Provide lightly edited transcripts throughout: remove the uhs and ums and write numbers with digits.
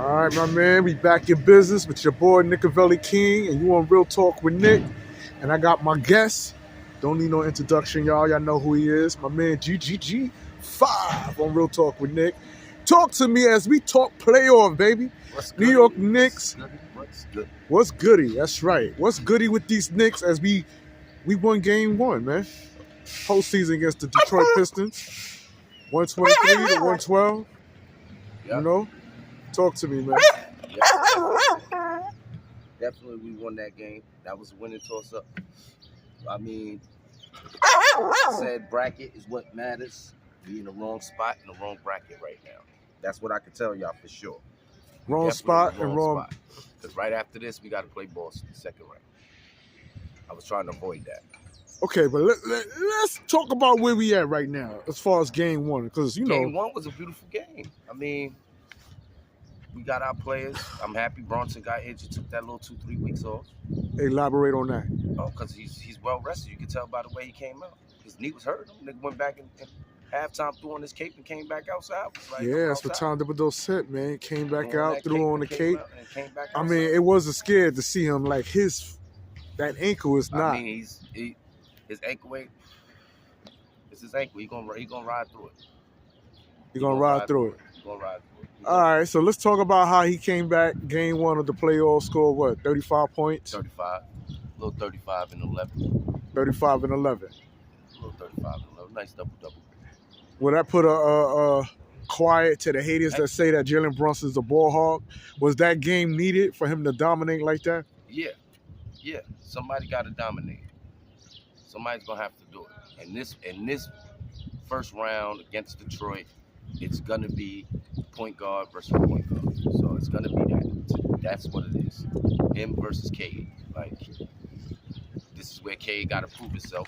All right, my man, we back in business with your boy Nicovelli King, and you on Real Talk with Nick. And I got my guest. Don't need no introduction, y'all. Y'all know who he is. My man GGG5 on Real Talk with Nick. Talk to me as we talk playoff, baby. What's New goody? York Knicks. What's good? What's goody? That's right. What's goody with these Knicks as we won game one, man. Postseason against the Detroit Pistons. 123 to 112. Yep. You know? Talk to me, man. Definitely we won that game. That was a winning toss-up. I mean, I said bracket is what matters. We in the wrong spot in the wrong bracket right now. That's what I can tell y'all for sure. Wrong spot and wrong. Because right after this, we got to play Boston second round. I was trying to avoid that. Okay, but let's talk about where we at right now as far as game one. Because, Game one was a beautiful game. I mean, we got our players. I'm happy Brunson got injured, took that little 2-3 weeks off. Elaborate on that. Oh, because he's well rested. You can tell by the way he came out. His knee was hurt. Nigga went back and halftime, threw on his cape and came back outside. Like, yeah, that's what Tom Thibodeau said, man. Came back out, threw on the cape. I mean, it wasn't scared to see him like that ankle is not. I mean, his ankle ain't. It's his ankle. He gonna ride through it. He's gonna ride through it. He's gonna ride through it. All right, so let's talk about how he came back. Game one of the playoff score, what, 35 points? 35. A little 35 and 11. 35 and 11. A little 35 and 11. Nice double-double. Will that put a quiet to the haters that say that Jalen Brunson is a ball hog? Was that game needed for him to dominate like that? Yeah. Somebody got to dominate. Somebody's gonna have to do it. And this first round against Detroit, it's gonna be point guard versus point guard. So it's gonna be that. That's what it is. Him versus Cade. Like, this is where Cade gotta prove himself.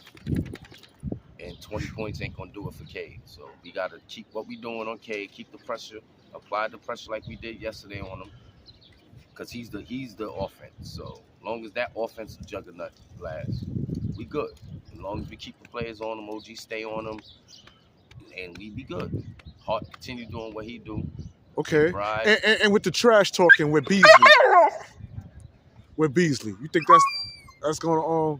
And 20 points ain't gonna do it for Cade. So we gotta keep what we doing on Cade, keep the pressure, apply the pressure like we did yesterday on him. Because he's the offense. So as long as that offense juggernaut lasts, we good. As long as we keep the players on him, OG stay on him, and we be good. Hart continue doing what he do. Okay. And with the trash talking with Beasley. You think that's gonna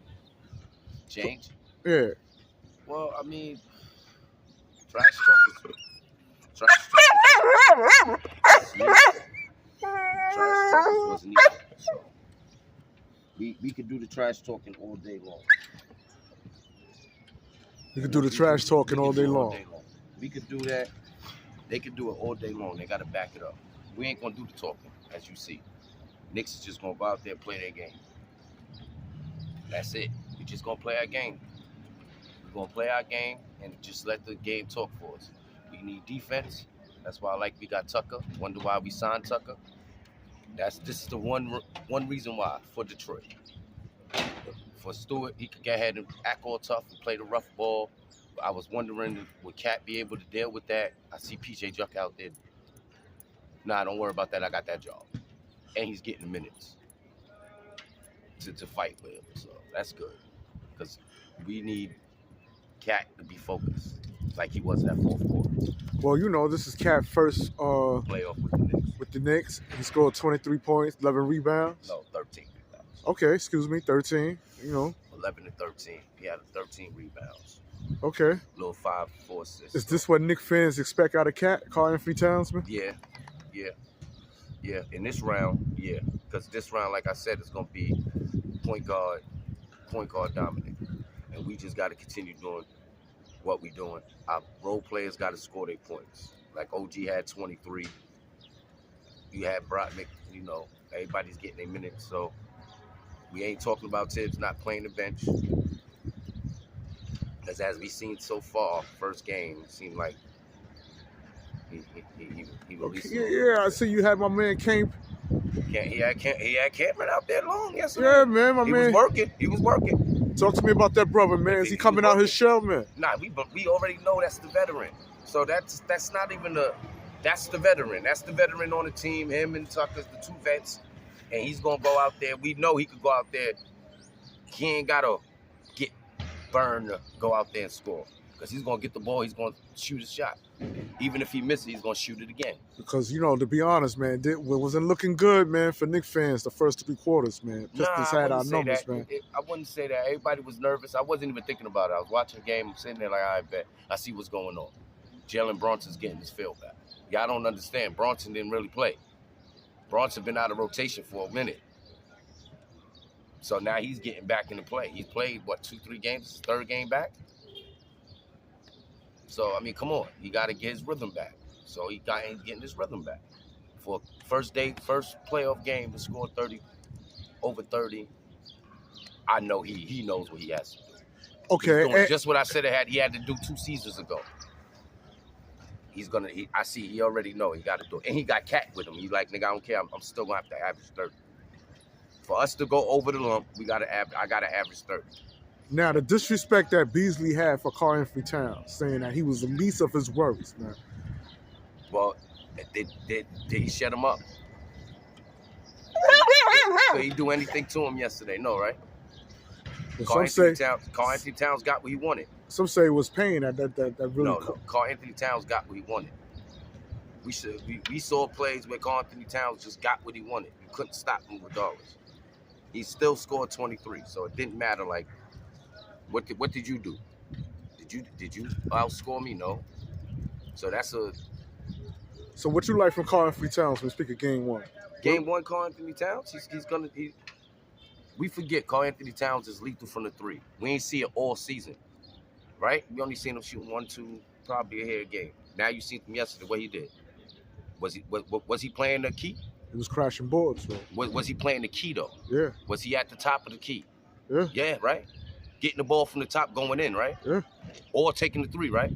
change? Yeah. Well, I mean, trash talk wasn't needed. So we could do the trash talking all day long. You could do the trash talking all day long. We could do that. They could do it all day long. They got to back it up. We ain't going to do the talking, as you see. Knicks is just going to go out there and play their game. That's it. We just going to play our game. We're going to play our game and just let the game talk for us. We need defense. That's why we got Tucker. Wonder why we signed Tucker. This is the one reason why for Detroit. For Stewart, he could go ahead and act all tough and play the rough ball. I was wondering, would Cat be able to deal with that? I see PJ Juck out there. Nah, don't worry about that. I got that job. And he's getting the minutes to fight with him. So that's good. Because we need Cat to be focused like he was in that fourth quarter. Well, this is Cat's first playoff with the Knicks. With the Knicks. He scored 23 points, 11 rebounds. No, 13 rebounds. Okay, excuse me, 13. 11 and 13. He had 13 rebounds. Okay. Little 5-4 assists. Is this what Knicks fans expect out of Cat, Karl-Anthony Townsman? Yeah. In this round, yeah. Because this round, like I said, it's going to be point guard dominant. And we just got to continue doing what we're doing. Our role players got to score their points. Like OG had 23. You had Brodnick, everybody's getting their minutes. So we ain't talking about Tibbs not playing the bench. Because as we've seen so far, first game, it seemed like he released. Yeah, I see you had my man Camp. He had Cameron out there long yesterday. Yeah, man, my man. He was working. Talk to me about that brother, man. Is he coming out his shell, man? Nah, we already know that's the veteran. So that's not even that's the veteran. That's the veteran on the team. Him and Tucker's the two vets. And he's going to go out there. We know he could go out there. He ain't got to get burned to go out there and score. Because he's going to get the ball, he's going to shoot a shot. Even if he misses, he's going to shoot it again. Because, to be honest, man, it wasn't looking good, man, for Knicks fans the first 3 quarters, man. Pistons had our numbers, man. I wouldn't say that. Everybody was nervous. I wasn't even thinking about it. I was watching the game. I'm sitting there like, I bet. I see what's going on. Jalen Brunson's getting his field back. Y'all don't understand. Brunson didn't really play. Brunson been out of rotation for a minute. So now he's getting back into play. He's played, 2-3 games? His 3rd game back? So, I mean, come on. He got to get his rhythm back. So he's getting his rhythm back. For first playoff game to score 30, over 30, I know he knows what he has to do. Okay. Just what I said he had to do 2 seasons ago. I see he already know he got to do it. And he got Cat with him. He like, nigga, I don't care. I'm still going to have to average 30. For us to go over the lump, I got to average 30. Now, the disrespect that Beasley had for Karl Anthony Towns, saying that he was the least of his worries, man. Well, did he shut him up? Did he do anything to him yesterday? No, right? Karl Anthony Towns got what he wanted. Some say it was pain that really. No. Karl Anthony Towns got what he wanted. We saw plays where Karl Anthony Towns just got what he wanted. You couldn't stop him regardless. He still scored 23, so it didn't matter. Like, what did you do? Did you outscore me? No. So that's a. So what you like from Karl Anthony Towns when we speak of Game 1? Game 1, Karl Anthony Towns. We forget Karl Anthony Towns is lethal from the 3. We ain't see it all season, right? We only seen him shoot 1, 2, probably a hair game. Now you seen him yesterday. What he did? Was he playing the key? He was crashing boards, bro. Was he playing the key though? Yeah. Was he at the top of the key? Yeah. Yeah, right. Getting the ball from the top, going in, right? Yeah. Or taking the 3, right?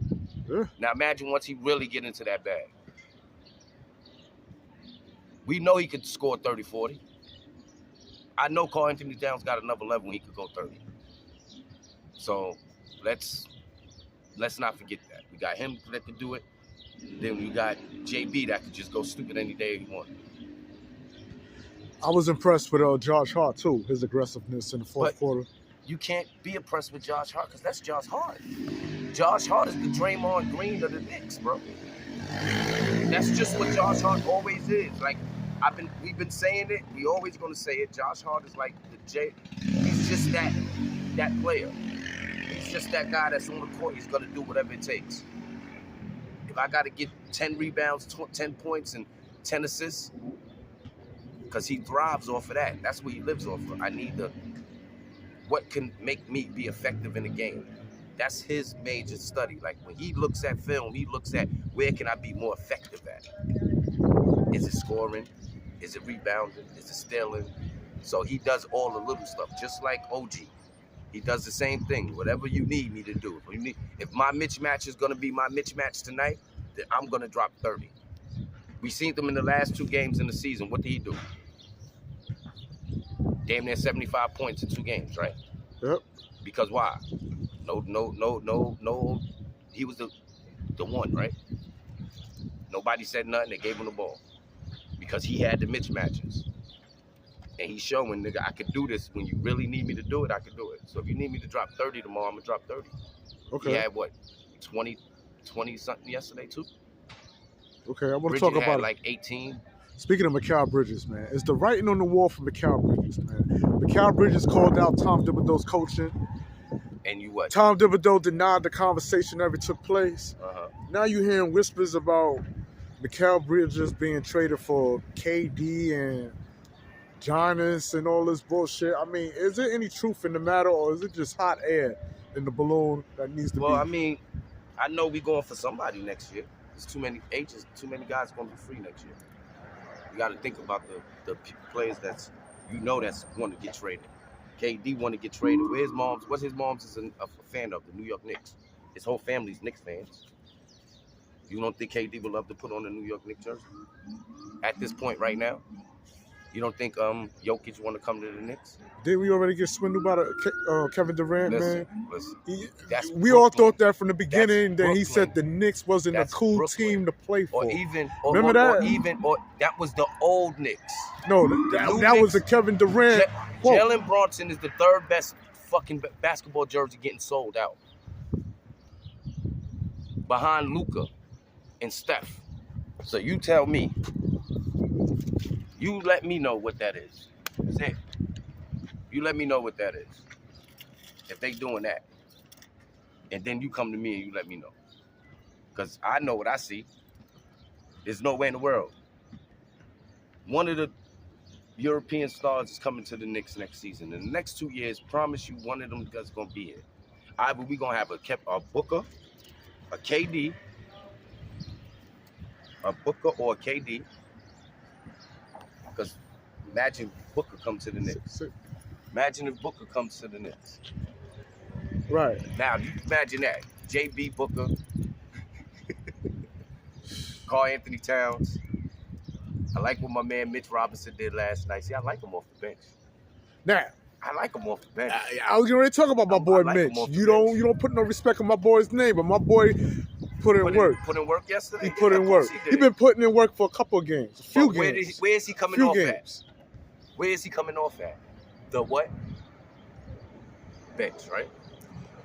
Yeah. Now imagine once he really get into that bag. We know he could score 30, 40. I know Karl Anthony Towns got another level when he could go 30. So let's not forget that. We got him that could do it. Then we got JB that could just go stupid any day he wants. I was impressed with Josh Hart too, his aggressiveness in the fourth quarter. You can't be impressed with Josh Hart because that's Josh Hart. Josh Hart is the Draymond Green of the Knicks, bro. That's just what Josh Hart always is. Like we've been saying it. We always gonna say it. Josh Hart is like he's just that player. He's just that guy that's on the court. He's gonna do whatever it takes. If I gotta get 10 rebounds, 10 points, and 10 assists, because he thrives off of that. That's what he lives off of. I need what can make me be effective in the game. That's his major study. Like when he looks at film, he looks at where can I be more effective at. Is it scoring? Is it rebounding? Is it stealing? So he does all the little stuff, just like OG. He does the same thing. Whatever you need me to do. If my Mitch match is gonna be my Mitch match tonight, then I'm gonna drop 30. We seen them in the last 2 games in the season. What did he do? Damn near 75 points in 2 games, right? Yep. Because why? No. He was the one, right? Nobody said nothing. They gave him the ball because he had the mismatches, and he's showing, nigga, I could do this. When you really need me to do it, I could do it. So if you need me to drop 30 tomorrow, I'm gonna drop 30. Okay. He had what, 20 something yesterday too. Okay, I want to talk about like 18. Speaking of Mikal Bridges, man, it's the writing on the wall for Mikal Bridges, man. Mikal Bridges called out Tom Thibodeau's coaching. And you what? Tom Thibodeau denied the conversation ever took place. Uh-huh. Now you're hearing whispers about Mikal Bridges being traded for KD and Giannis and all this bullshit. I mean, is there any truth in the matter, or is it just hot air in the balloon that needs to be? Well, I mean, I know we're going for somebody next year. There's too many agents, too many guys going to be free next year. You got to think about the players that's want to get traded. KD want to get traded. Where's his mom's? What's his mom's is a fan of the New York Knicks. His whole family's Knicks fans. You don't think KD would love to put on a New York Knicks jersey at this point right now? You don't think Jokic want to come to the Knicks? Did we already get swindled by Kevin Durant, man? Listen, we all thought that from the beginning that he said the Knicks wasn't a cool team to play for. Remember that? Or that was the old Knicks. No, that was a Kevin Durant. Jalen Brunson is the 3rd best fucking basketball jersey getting sold out. behind Luka and Steph. So you tell me. You let me know what that is. That's it. You let me know what that is. If they doing that. And then you come to me and you let me know. Because I know what I see. There's no way in the world. One of the European stars is coming to the Knicks next season. In the next 2 years, promise you one of them is going to be here. Either we're going to have a Booker, a KD, a Booker or a KD. Because imagine Booker comes to the Knicks. Imagine if Booker comes to the Knicks. Right. Now, you imagine that. JB Booker, Karl Anthony Towns. I like what my man Mitch Robinson did last night. See, I like him off the bench. Now, I like him off the bench. I was going to talk about my boy Mitch. You don't put no respect on my boy's name, but my boy put in work. Put in work yesterday? He put in work. He been putting in work for a couple of games. A few games. Where is he coming off at? Where is he coming off at? The what? Bench, right?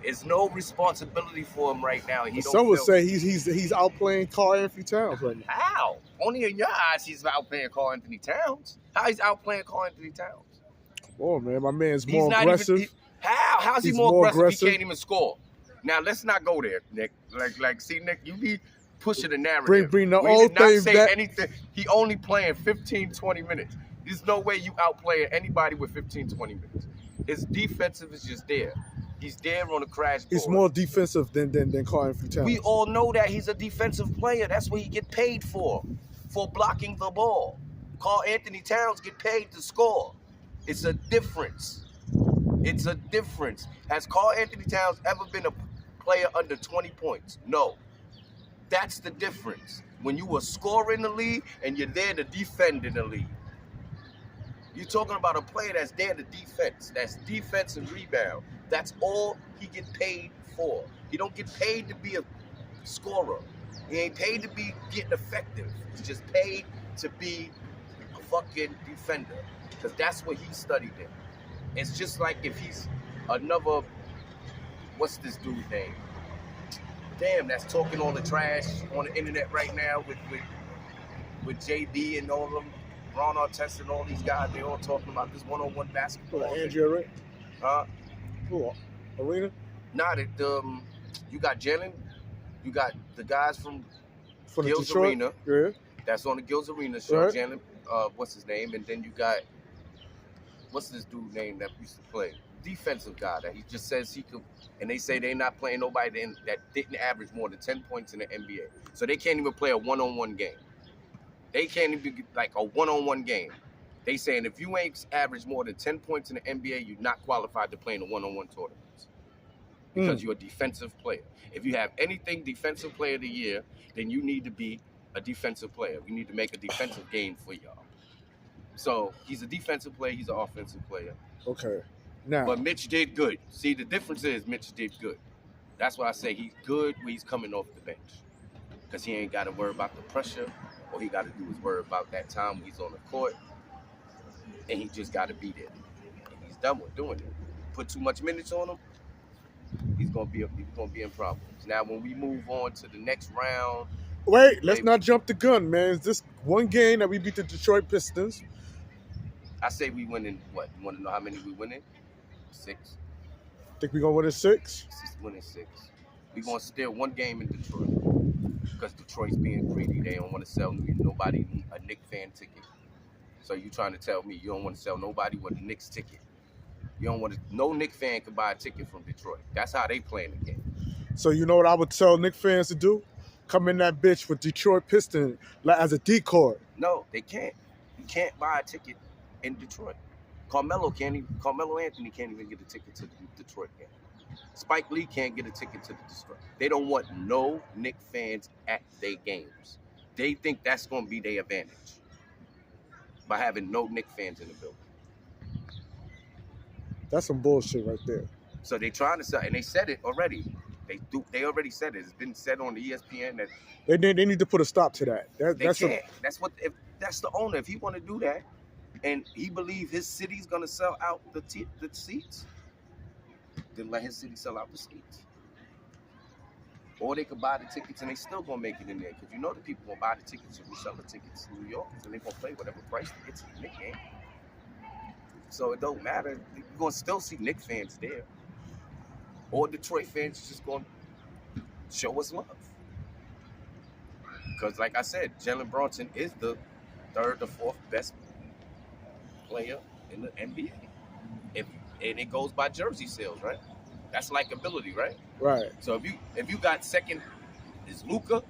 There's no responsibility for him right now. Some would say he's outplaying Karl Anthony Towns right now. How? Only in your eyes he's outplaying Karl Anthony Towns. How he's outplaying Karl Anthony Towns? Come on, man. My man's more aggressive. How's he more aggressive? He can't even score. Now let's not go there, Nick. See, Nick, you be pushing the narrative. Bring the old thing back. Anything. He only playing 15, 20 minutes. There's no way you outplaying anybody with 15, 20 minutes. His defensive is just there. He's there on the crash board. He's more defensive than Karl Anthony Towns. We all know that he's a defensive player. That's what he get paid for blocking the ball. Karl Anthony Towns get paid to score. It's a difference. It's a difference. Has Karl Anthony Towns ever been a player under 20 points? No. That's the difference. When you a scorer in the league and you're there to defend in the league. You're talking about a player that's there to defense. That's defense and rebound. That's all he get paid for. He don't get paid to be a scorer. He ain't paid to be getting effective. He's just paid to be a fucking defender. Because that's what he studied in. It's just like if he's another, what's this dude's name? Damn, that's talking all the trash on the internet right now with JB and all of them. Ron Artest and all these guys, they all talking about this one-on-one basketball. Andrea, right? Huh? Who? Arena? Nah, you got Jalen. You got the guys from Gil's Detroit? Arena. Yeah. That's on the Gil's Arena show. Right. Jalen, what's his name? And then you got, what's this dude name that used to play? Defensive guy that he just says he could, and they say they're not playing nobody that didn't average more than 10 points in the NBA. So they can't even play a one-on-one game. They can't even be like a one-on-one game. They saying if you ain't average more than 10 points in the NBA, you're not qualified to play in a one-on-one tournaments because you're a defensive player. If you have anything defensive player of the year, then you need to be a defensive player. We need to make a defensive game for y'all. So he's a defensive player. He's an offensive player. Okay. Now, but Mitch did good. See, the difference is Mitch did good. That's why I say he's good when he's coming off the bench because he ain't got to worry about the pressure. All he got to do is worry about that time when he's on the court, and he just got to be there. And he's done with doing it. Put too much minutes on him, he's gonna be in problems. Now, when we move on to the next round, wait, let's not jump the gun, man. Is this one game that we beat the Detroit Pistons? I say we winning what? You want to know how many we winning? 6. Think we gonna win in 6? Winning 6. We gonna steal one game in Detroit. Because Detroit's being greedy. They don't want to sell nobody a Knicks fan ticket. So you trying to tell me you don't want to sell nobody with a Knicks ticket? You don't want to. No Knicks fan can buy a ticket from Detroit. That's how they playing the game. So you know what I would tell Knicks fans to do? Come in that bitch with Detroit Pistons as a decoy. No, they can't. You can't buy a ticket in Detroit. Carmelo Anthony can't even get a ticket to the Detroit game. Spike Lee can't get a ticket to the Detroit. They don't want no Knicks fans at their games. They think that's going to be their advantage by having no Knicks fans in the building. That's some bullshit right there. So they trying to sell, and they said it already. They already said it. It's been said on the ESPN that they need to put a stop to that. They can't. If that's the owner. If he want to do that, and he believe his city's going to sell out the seats, then let his city sell out the seats. Or they could buy the tickets and they still gonna make it in there. Because you know the people gonna buy the tickets and resell the tickets to New Yorkers and they gonna pay whatever price to get to the Knicks game. So it don't matter. You're gonna still see Knicks fans there. Or Detroit fans just gonna show us love. Because like I said, Jalen Brunson is the third or fourth best player in the NBA. And it goes by jersey sales, right? That's likability, right? Right. So if you got second, is Luka,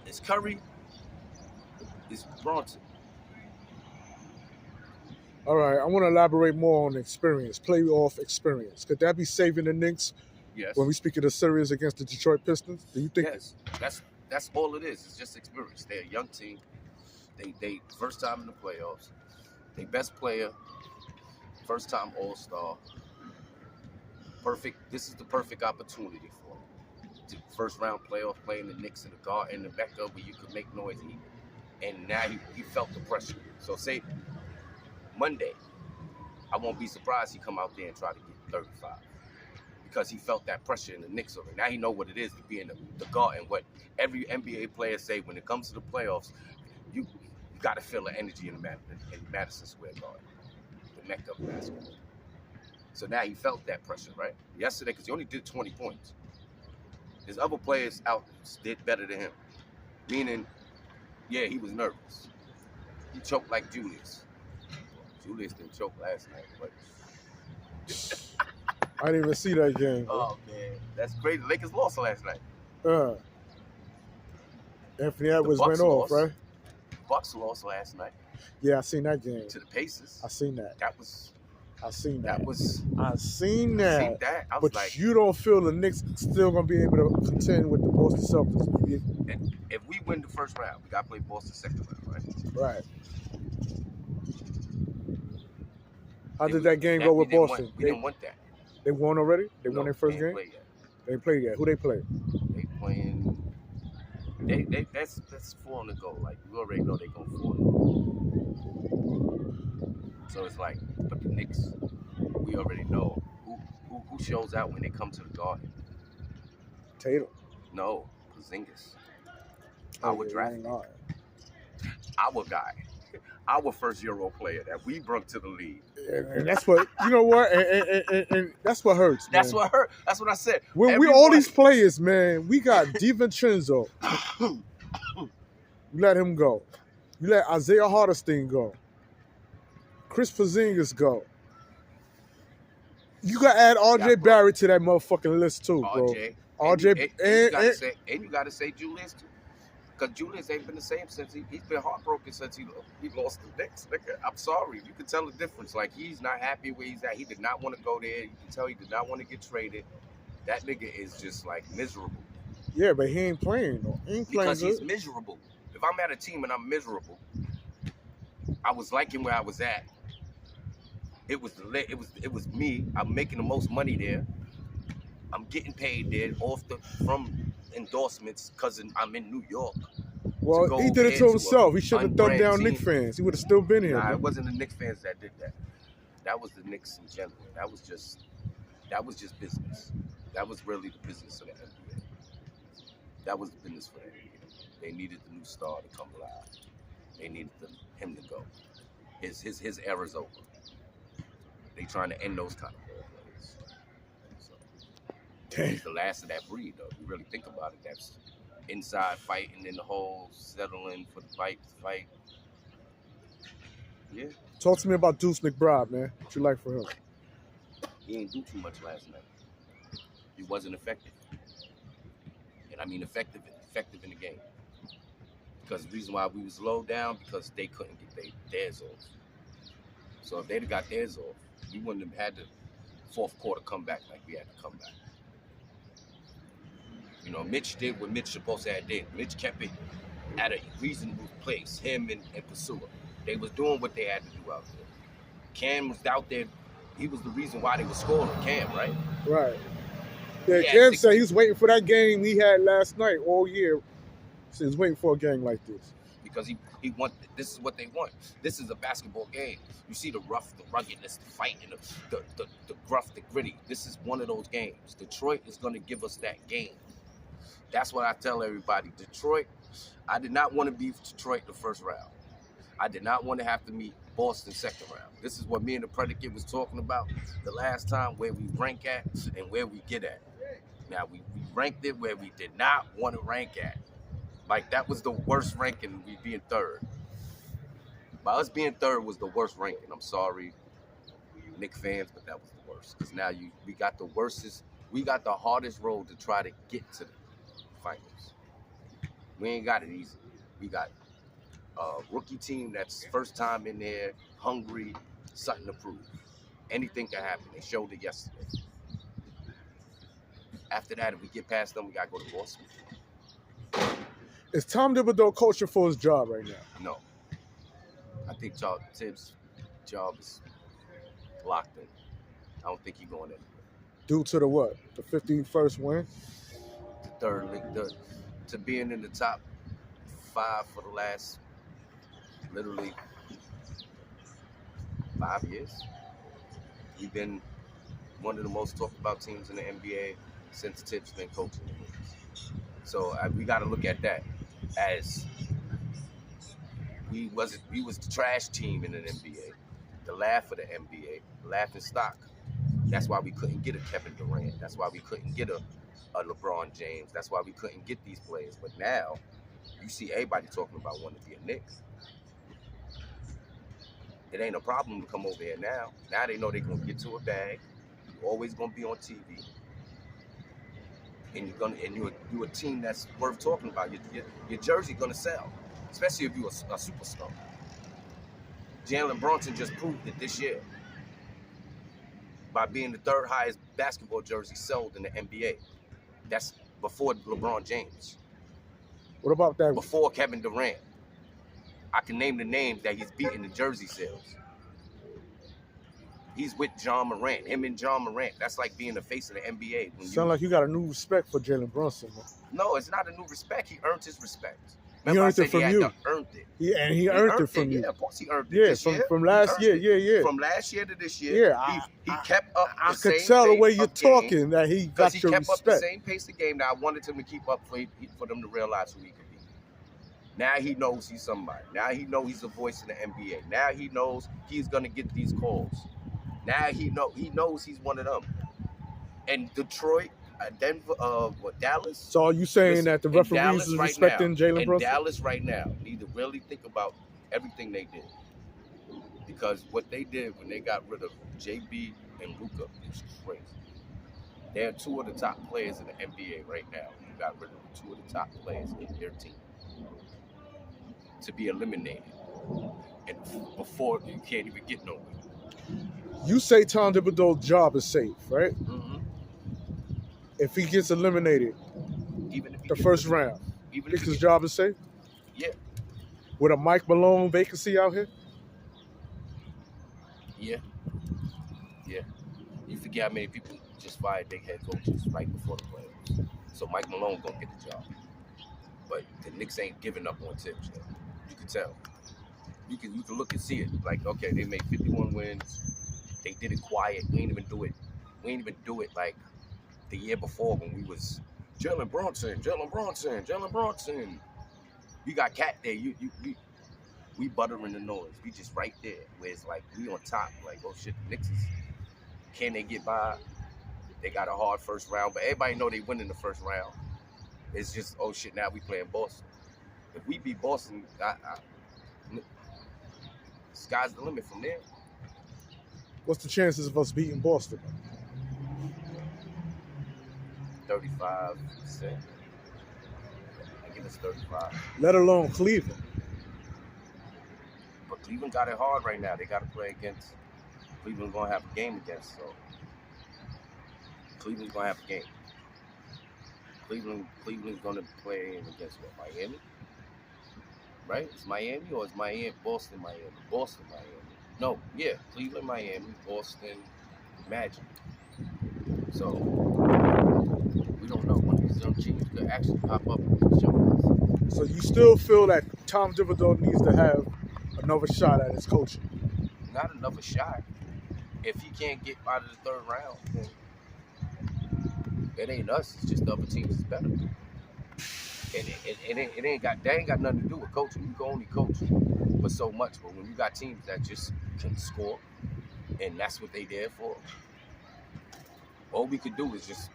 is Curry, is Brunson. All right, I want to elaborate more on experience, playoff experience. Could that be saving the Knicks Yes. when we speak of the series against the Detroit Pistons? Do you think? Yes. That's all it is. It's just experience. They're a young team. They first time in the playoffs. They best player, first time All-Star. Perfect. This is the perfect opportunity for him. First round playoff playing the Knicks in the guard in the Mecca where you could make noise. And now he felt the pressure. So say Monday, I won't be surprised he come out there and try to get 35 because he felt that pressure in the Knicks already. Now he know what it is to be in the guard and what every NBA player say when it comes to the playoffs. You got to feel the energy in Madison Square Garden, the Mecca of basketball. So now he felt that pressure, right? Yesterday, because he only did 20 points. His other players out did better than him. Meaning, yeah, he was nervous. He choked like Julius. Julius didn't choke last night, but I didn't even see that game. oh man, that's crazy. The Lakers lost last night. Anthony Edwards went off, lost. right? Bucks lost last night Yeah, I seen that game. to the Pacers. I seen that. I seen that. I seen that. I was But like, you don't feel the Knicks still gonna be able to contend with the Boston Celtics? if we win the first round, we got to play Boston second round, right? Right. How did that game go with Boston? We didn't want that. They won already? They won their first they game? play yet. They played yet. Who they play? They playing. That's 4 on the go. Like you already know they go 4. So it's like, but the Knicks, we already know who shows out when they come to the Garden. Tatum. No, Porzingis. Oh, Our yeah, draft, ain't lying. our guy, our first Euro player that we brought to the league. And that's what, you know what? And that's what hurts, man. That's what hurt. That's what I said. When we all these players, man, we got DiVincenzo. You let him go. You let Isaiah Hartenstein go. Chris Porzingis go. You got to add RJ Barrett to that motherfucking list too, bro. RJ and you got to say Julius too. Because Julius ain't been the same since he's been heartbroken since he lost the Knicks. Nigga, I'm sorry. You can tell the difference. Like, he's not happy where he's at. He did not want to go there. You can tell he did not want to get traded. That nigga is just, like, miserable. Yeah, but he ain't playing, though. He ain't playing because he's miserable. If I'm at a team and I'm miserable, I was liking where I was at. It was me. I'm making the most money there. I'm getting paid there from endorsements because I'm in New York. Well, he did it to himself. He shouldn't have dumped down Knicks fans. He would have still been here. Nah, it wasn't the Knicks fans that did that. That was the Knicks in general. That was just business. That was really the business of the NBA. That was the business for the NBA. They needed the new star to come alive. They needed him to go. His era's over. They trying to end those kind of ball players. So, he's the last of that breed, though. You really think about it. That's inside fighting in the hole, settling for the fight. Yeah. Talk to me about Deuce McBride, man. What you like for him? He didn't do too much last night. He wasn't effective. And I mean effective in the game. Because the reason why we was low down, because they couldn't get theirs off. So if they'd have got theirs off, we wouldn't have had the fourth quarter comeback like we had to come back. You know, Mitch did what Mitch supposed to have did. Mitch kept it at a reasonable place, him and Pursuer. They was doing what they had to do out there. Cam was out there. He was the reason why they were scoring, Cam, right? Right. Yeah, Cam said he was waiting for that game he had last night all year. So he was waiting for a game like this. because he want. This is what they want. This is a basketball game. You see the rough, the ruggedness, the fight, and the gruff, the gritty. This is one of those games. Detroit is going to give us that game. That's what I tell everybody. Detroit. I did not want to beat Detroit the first round. I did not want to have to meet Boston second round. This is what me and the Predicate was talking about the last time, where we rank at and where we get at. Now, we ranked it where we did not want to rank at. Like, that was the worst ranking, we being third. By us being third was the worst ranking. I'm sorry, Knicks fans, but that was the worst. Because now we got the worstest, we got the hardest road to try to get to the finals. We ain't got it easy. We got a rookie team that's first time in there, hungry, something to prove. Anything can happen. They showed it yesterday. After that, if we get past them, we got to go to Boston. Is Tom Thibodeau coaching for his job right now? No. I think Tibbs' job is locked in. I don't think he's going anywhere. Due to the what? The 51st win? The third league, to being in the top 5 for the last, literally, 5 years. We've been one of the most talked about teams in the NBA since Tibbs been coaching the Knicks. So we got to look at that as we was the trash team in the NBA, the laugh of the NBA, laughing stock. That's why we couldn't get a Kevin Durant. That's why we couldn't get a LeBron James. That's why we couldn't get these players. But now, you see everybody talking about wanting to be a Knicks. It ain't a problem to come over here now. Now they know they're going to get to a bag. You're always going to be on TV. And you're a team that's worth talking about. Your jersey gonna sell, especially if you're a superstar. Jalen Brunson just proved it this year by being the third highest basketball jersey sold in the NBA. That's before LeBron James. What about that? Before Kevin Durant. I can name the names that he's beating the jersey sales. He's with John Morant. Him and John Morant. That's like being the face of the NBA. Sound like you got a new respect for Jalen Brunson. Man. No, it's not a new respect. He earned his respect. Remember, he earned it from you. Earned it. He earned it from you. Yeah, of course he earned it. Yeah, from last year. Yeah. From last year to this year. Yeah, he kept up. I could tell the way you're talking that he got your respect. He kept up the same pace of game that I wanted him to keep up for them to realize who he could be. Now he knows he's somebody. Now he knows he's a voice in the NBA. Now he knows he's gonna get these calls. Now he knows he's one of them. And Detroit, Denver, Dallas. So are you saying that the referees is respecting Jalen Brunson? Dallas right now need to really think about everything they did. Because what they did when they got rid of JB and Luka is crazy. They're two of the top players in the NBA right now. You got rid of two of the top players in their team to be eliminated. And before you can't even get nowhere. You say Tom Thibodeau's job is safe, right? Mm-hmm. If he gets eliminated even if the first round, you think his job is safe? Yeah. With a Mike Malone vacancy out here? Yeah. Yeah. You forget how many people just fired their head coaches right before the playoffs. So Mike Malone gonna get the job. But the Knicks ain't giving up on Tibbs yet. You can tell. You can look and see it. Like, okay, they made 51 wins. They did it quiet. We ain't even do it like the year before when we was Jalen Brunson. You got Cat there. We buttering the noise. We just right there where it's like we on top. Like, oh shit, the Knicks can they get by? They got a hard first round, but everybody know they win in the first round. It's just, oh shit, now we playing Boston. If we beat Boston, sky's the limit from there. What's the chances of us beating Boston? 35%. I give us 35. Let alone Cleveland. But Cleveland got it hard right now. They got to play against Cleveland's going to have a game against. So Cleveland's going to have a game. Cleveland's going to play against what, Miami? Right? It's Miami or it's Boston, Miami? Boston, Miami. No, yeah, Cleveland, Miami, Boston, Magic. So, we don't know when these young teams could actually pop up and show us. So you still feel that Tom Thibodeau needs to have another shot at his coaching? Not another shot. If he can't get out of the third round, then it ain't us. It's just the other teams is better. And it ain't got nothing to do with coaching. You can only coach for so much. But when you got teams that just can score, and that's what they there for, all we could do is just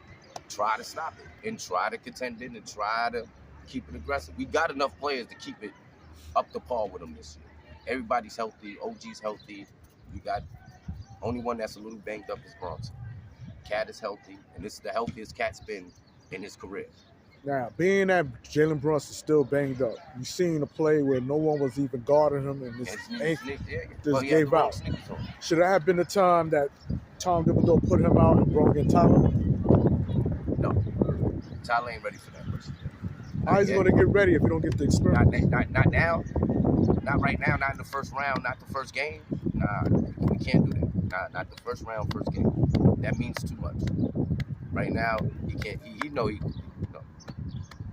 try to stop it and try to contend it and try to keep it aggressive. We got enough players to keep it up to par with them this year. Everybody's healthy. OG's healthy. We got only one that's a little banged up is Brunson. Cat is healthy, and this is the healthiest Cat's been in his career. Now, being that Jalen Brunson's still banged up, you seen a play where no one was even guarding him, and this just gave out. Should that have been the time that Tom Thibodeau put him out and brought in Tyler? No, Tyler ain't ready for that. How is he going to get ready if he don't get the experience? Not now. Not right now. Not in the first round. Not the first game. Nah, we can't do that. Not the first round, first game. That means too much. Right now, he can't. He know he.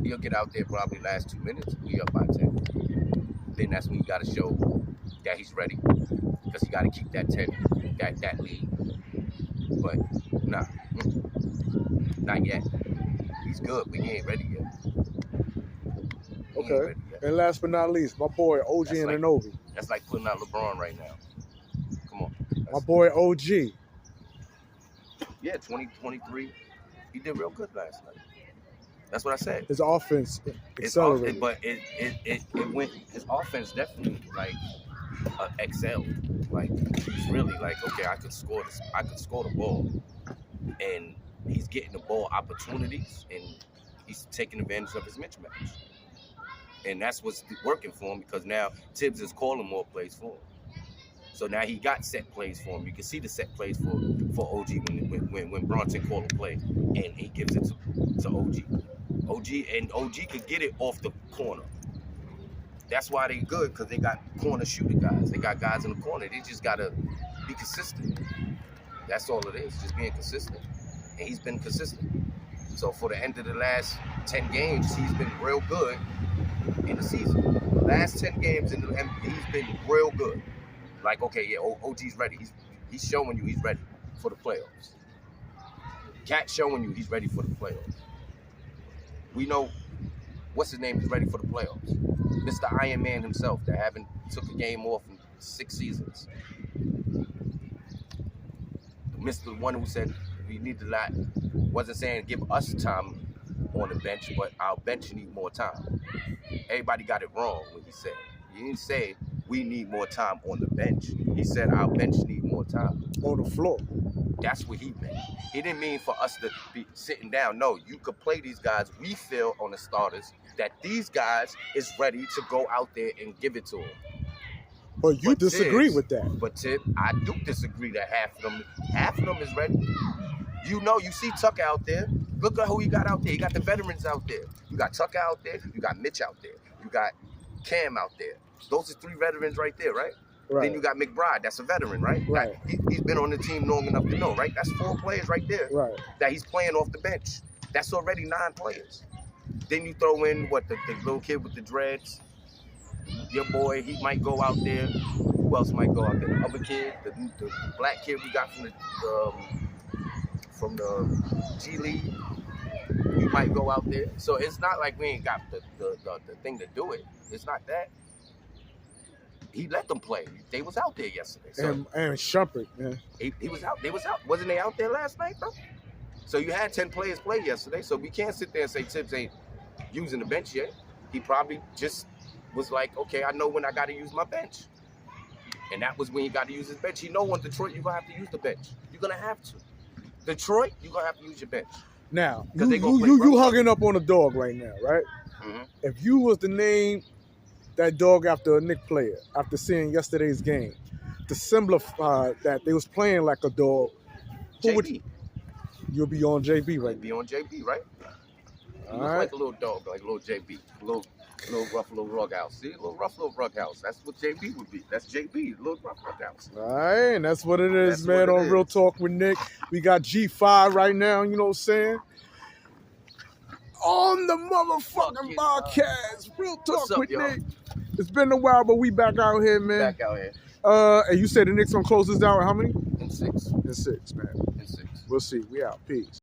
He'll get out there probably last 2 minutes. We up by 10. Then that's when you got to show that he's ready, because he got to keep that 10, that lead. But nah, not yet. He's good, but he ain't ready yet. Okay. And last but not least, my boy OG Anunoby. That's like putting out LeBron right now. Come on. My boy OG. Yeah, 2023. He did real good last night. That's what I said. His offense accelerated. But it went. His offense definitely excelled. Like, he's really like, okay, I could score this. I could score the ball, and he's getting the ball opportunities, and he's taking advantage of his mismatch. And that's what's working for him, because now Tibbs is calling more plays for him. So now he got set plays for him. You can see the set plays for OG when Brunson called a play and he gives it to OG. OG could get it off the corner. That's why they good, because they got corner shooter guys. They got guys in the corner. They just gotta be consistent. That's all it is, just being consistent. And he's been consistent. So for the end of the last 10 games, he's been real good in the season. The last 10 games he's been real good. Like, okay, yeah, OG's ready. He's showing you he's ready for the playoffs. Cat's showing you he's ready for the playoffs. We know what's his name is ready for the playoffs. Mr. Iron Man himself, that haven't took a game off in 6 seasons. Mr. One who said we need to not, wasn't saying give us time on the bench, but our bench need more time. Everybody got it wrong when he said. He didn't say we need more time on the bench. He said our bench need more time. On the floor. That's what he meant. He didn't mean for us to be sitting down. No, you could play these guys. We feel on the starters that these guys is ready to go out there and give it to them. But you disagree with that. But Tip, I do disagree that half of them is ready. You know, you see Tucker out there. Look at who he got out there. He got the veterans out there. You got Tucker out there. You got Mitch out there. You got Cam out there. Those are 3 veterans right there, right? Right. Then you got McBride. That's a veteran, right? Right. He's been on the team long enough to know, right? That's 4 players right there. Right. That he's playing off the bench. That's already 9 players. Then you throw in the little kid with the dreads. Your boy, he might go out there. Who else might go out there? The other kid, the black kid we got from the G League. He might go out there. So it's not like we ain't got the thing to do it. It's not that. He let them play. They was out there yesterday. So and Shumpert, man. He was out. They was out. Wasn't they out there last night, though? So you had 10 players play yesterday. So we can't sit there and say Tibbs ain't using the bench yet. He probably just was like, okay, I know when I got to use my bench. And that was when he got to use his bench. He know when Detroit, you're going to have to use the bench. You're going to have to. Detroit, you're going to have to use your bench. Now, you hugging up on a dog right now, right? Mm-hmm. If you was to name that dog after a Knicks player, after seeing yesterday's game, to simplify that they was playing like a dog, who would you'll be on JB, right? Be on JB, right? He looks right. like a little dog, like a little JB, a little rough little rug house. See, a little rough little rug house. That's what JB would be. That's JB, a little rough rug house. All right, and that's what it is, man. On Real Talk with Nick, we got G5 right now. You know what I'm saying? on the motherfucking podcast. Real talk with Nick. It's been a while, but we back out here, man. Back out here. And you said the Knicks gonna close this out at how many? In 6. In 6, man. In 6. We'll see. We out. Peace.